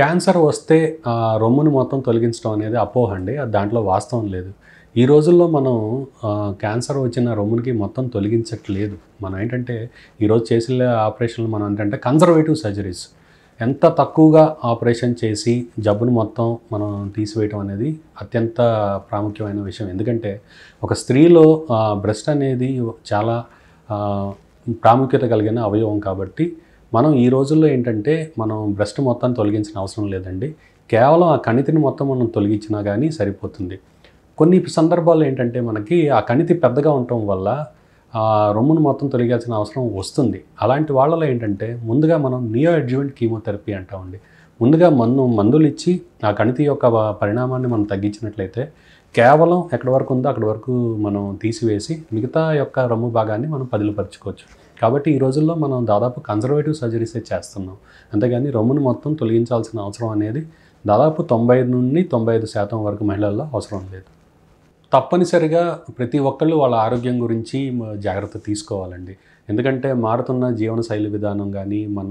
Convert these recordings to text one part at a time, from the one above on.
Cancer వస్తే రొమ్ముని మొత్తం తొలగించడం అనేది అపోహ అండి. దాంట్లో వాస్తవం లేదు. ఈ రోజుల్లో మనం క్యాన్సర్ వచ్చిన రొమ్మునికి మొత్తం తొలగించట్లేదు. మనం ఏంటంటే ఈరోజు చేసే ఆపరేషన్లు మనం ఏంటంటే కన్జర్వేటివ్ సర్జరీస్. ఎంత తక్కువగా ఆపరేషన్ చేసి జబ్బును మొత్తం మనం తీసివేయటం అనేది అత్యంత ప్రాముఖ్యమైన విషయం. ఎందుకంటే ఒక స్త్రీలో బ్రెస్ట్ అనేది చాలా ప్రాముఖ్యత కలిగిన అవయవం కాబట్టి మనం ఈ రోజుల్లో ఏంటంటే మనం బ్రెస్ట్ మొత్తం తొలగించిన అవసరం లేదండి. కేవలం ఆ కణితిని మొత్తం మనం తొలగించినా కానీ సరిపోతుంది. కొన్ని సందర్భాల్లో ఏంటంటే మనకి ఆ కణితి పెద్దగా ఉండటం వల్ల రొమ్మును మొత్తం తొలగించాల్సిన అవసరం వస్తుంది. అలాంటి వాళ్ళలో ఏంటంటే ముందుగా మనం నియో అడ్జువెంట్ కీమోథెరపీ అంటామండి. ముందుగా మందులు ఇచ్చి ఆ కణితి యొక్క పరిణామాన్ని మనం తగ్గించినట్లయితే కేవలం ఎక్కడి వరకు ఉందో అక్కడి వరకు మనం తీసివేసి మిగతా యొక్క రొమ్ము భాగాన్ని మనం పదిలపరుచుకోవచ్చు. కాబట్టి ఈ రోజుల్లో మనం దాదాపు కన్జర్వేటివ్ సర్జరీసే చేస్తున్నాం. అంతేగాని రొమ్మును మొత్తం తొలగించాల్సిన అవసరం అనేది దాదాపు 90 నుండి 95% వరకు మహిళల్లో అవసరం లేదు. తప్పనిసరిగా ప్రతి ఒక్కళ్ళు వాళ్ళ ఆరోగ్యం గురించి జాగ్రత్త తీసుకోవాలండి. ఎందుకంటే మారుతున్న జీవనశైలి విధానం కానీ, మన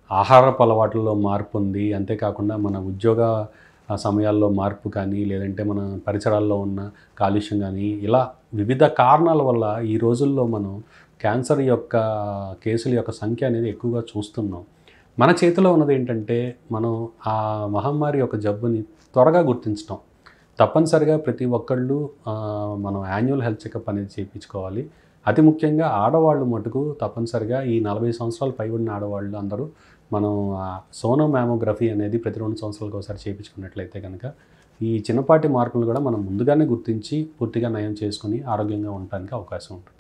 ఆహారపు అలవాట్లలో మార్పు ఉంది. అంతేకాకుండా మన ఉద్యోగ సమయాల్లో మార్పు కానీ, లేదంటే మన పరిసరాల్లో ఉన్న కాలుష్యం కానీ, ఇలా వివిధ కారణాల వల్ల ఈ రోజుల్లో మనం క్యాన్సర్ యొక్క కేసుల యొక్క సంఖ్య అనేది ఎక్కువగా చూస్తున్నాం. మన చేతిలో ఉన్నది ఏంటంటే మనం ఆ మహమ్మారి యొక్క జబ్బుని త్వరగా గుర్తించడం. తప్పనిసరిగా ప్రతి ఒక్కళ్ళు మనం యాన్యువల్ హెల్త్ చెకప్ అనేది చేయించుకోవాలి. అతి ముఖ్యంగా ఆడవాళ్ళు మటుకు తప్పనిసరిగా ఈ 40 సంవత్సరాలు పైబడిన ఆడవాళ్ళు అందరూ మనం సోనో మ్యామోగ్రఫీ అనేది ప్రతి 2 సంవత్సరాలకు ఒకసారి చేయించుకున్నట్లయితే కనుక ఈ చిన్నపాటి మార్పులు కూడా మనం ముందుగానే గుర్తించి పూర్తిగా నయం చేసుకొని ఆరోగ్యంగా ఉండటానికి అవకాశం ఉంటుంది.